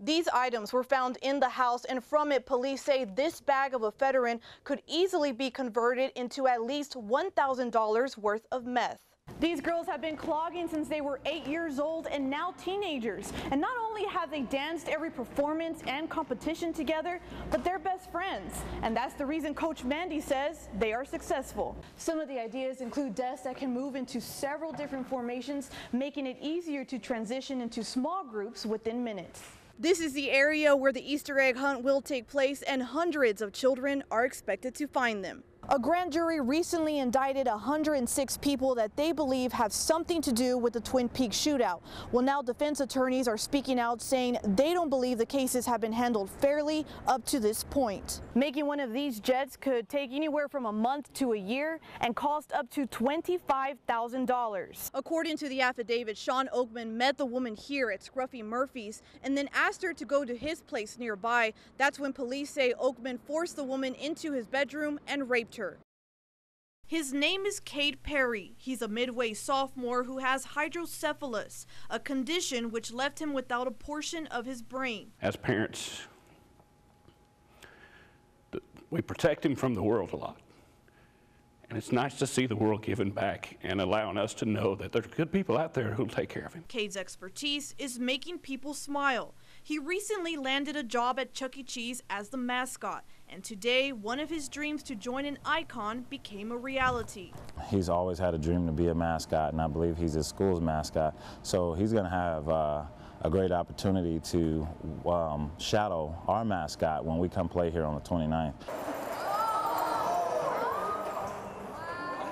These items were found in the house, and from it, police say this bag of ephedrine could easily be converted into at least $1,000 worth of meth. These girls have been clogging since they were 8 years old and now teenagers. And not only have they danced every performance and competition together, but they're best friends. And that's the reason Coach Mandy says they are successful. Some of the ideas include desks that can move into several different formations, making it easier to transition into small groups within minutes. This is the area where the Easter egg hunt will take place, and hundreds of children are expected to find them. A grand jury recently indicted 106 people that they believe have something to do with the Twin Peaks shootout. Well, now defense attorneys are speaking out, saying they don't believe the cases have been handled fairly up to this point. Making one of these jets could take anywhere from a month to a year and cost up to $25,000. According to the affidavit, Sean Oakman met the woman here at Scruffy Murphy's and then asked her to go to his place nearby. That's when police say Oakman forced the woman into his bedroom and raped her. His name is Cade Perry. He's a midway sophomore who has hydrocephalus, a condition which left him without a portion of his brain. As parents, we protect him from the world a lot. And it's nice to see the world giving back and allowing us to know that there's good people out there who'll take care of him. Cade's expertise is making people smile. He recently landed a job at Chuck E. Cheese as the mascot, and today one of his dreams to join an icon became a reality. He's always had a dream to be a mascot, and I believe he's his school's mascot, so he's going to have a great opportunity to shadow our mascot when we come play here on the 29th.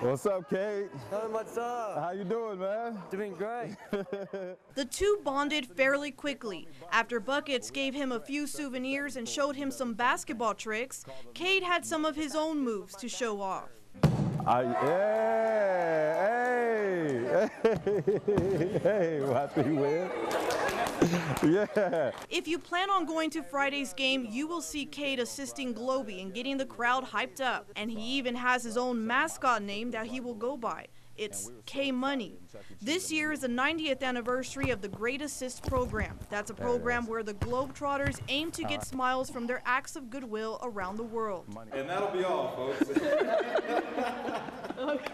What's up, Kate? What's up? How you doing, man? Doing great. The two bonded fairly quickly. After Buckets gave him a few souvenirs and showed him some basketball tricks, Cade had some of his own moves to show off. Hey, happy win. Yeah. If you plan on going to Friday's game, you will see Cade assisting Globey and getting the crowd hyped up. And he even has his own mascot name that he will go by. It's K-Money. This year is the 90th anniversary of the Great Assist program. That's a program where the Globetrotters aim to get smiles from their acts of goodwill around the world. And that'll be all, folks. Okay.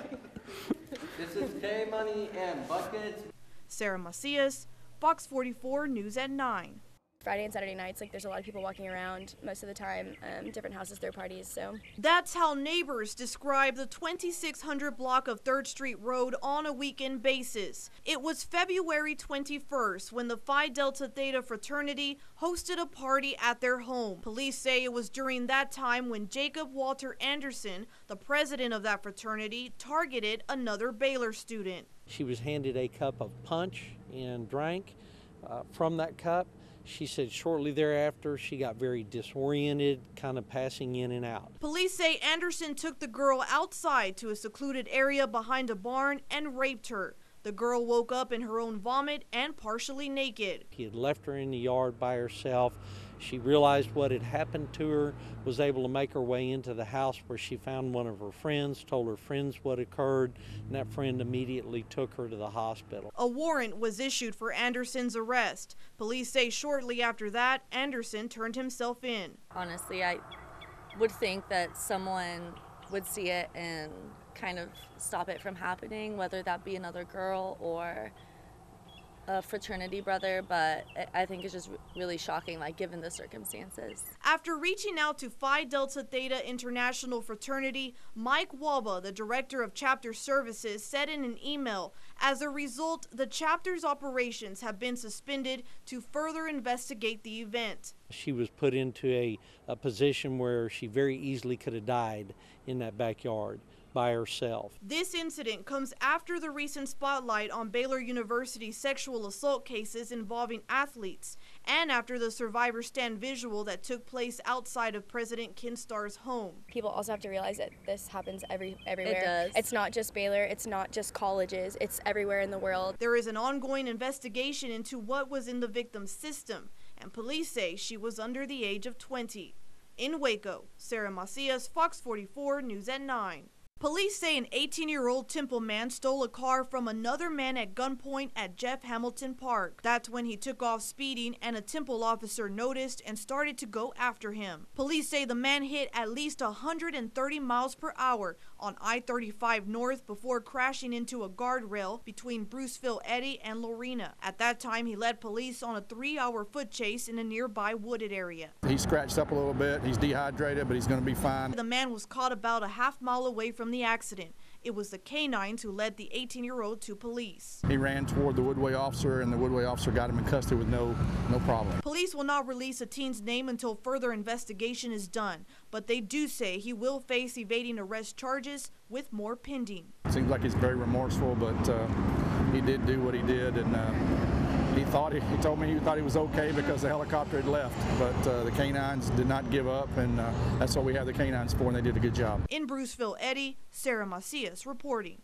This is K-Money and Buckets. Sarah Macias, Fox 44 News at 9. Friday and Saturday nights, there's a lot of people walking around most of the time, different houses throw parties, so. That's how neighbors describe the 2600 block of 3rd Street Road on a weekend basis. It was February 21st when the Phi Delta Theta fraternity hosted a party at their home. Police say it was during that time when Jacob Walter Anderson, the president of that fraternity, targeted another Baylor student. She was handed a cup of punch and drank from that cup. She said shortly thereafter she got very disoriented, kind of passing in and out. Police say Anderson took the girl outside to a secluded area behind a barn and raped her. The girl woke up in her own vomit and partially naked. He had left her in the yard by herself. She realized what had happened to her, was able to make her way into the house where she found one of her friends, told her friends what occurred, and that friend immediately took her to the hospital. A warrant was issued for Anderson's arrest. Police say shortly after that, Anderson turned himself in. Honestly, I would think that someone would see it and kind of stop it from happening, whether that be another girl or a fraternity brother, but I think it's just really shocking, given the circumstances. After reaching out to Phi Delta Theta International Fraternity, Mike Walba, the director of chapter services, said in an email, as a result, the chapter's operations have been suspended to further investigate the event. She was put into a position where she very easily could have died in that backyard by herself. This incident comes after the recent spotlight on Baylor University's sexual assault cases involving athletes, and after the survivor stand visual that took place outside of President Kinstar's home. People also have to realize that this happens everywhere. It does. It's not just Baylor, it's not just colleges, it's everywhere in the world. There is an ongoing investigation into what was in the victim's system, and police say she was under the age of 20. In Waco, Sarah Macias, Fox 44 News at 9. Police say an 18-year-old Temple man stole a car from another man at gunpoint at Jeff Hamilton Park. That's when he took off speeding and a Temple officer noticed and started to go after him. Police say the man hit at least 130 miles per hour on I-35 North before crashing into a guardrail between Bruceville Eddy and Lorena. At that time, he led police on a 3-hour foot chase in a nearby wooded area. He's scratched up a little bit. He's dehydrated, but he's going to be fine. The man was caught about a half-mile away from the accident. It was the canines who led the 18-year-old to police. He ran toward the Woodway officer, and the Woodway officer got him in custody with no problem. Police will not release a teen's name until further investigation is done, but they do say he will face evading arrest charges with more pending. Seems like he's very remorseful, but he did do what he did, and he told me he thought he was okay because the helicopter had left, but the canines did not give up, and that's what we have the canines for, and they did a good job. In Bruceville Eddy, Sarah Macias reporting.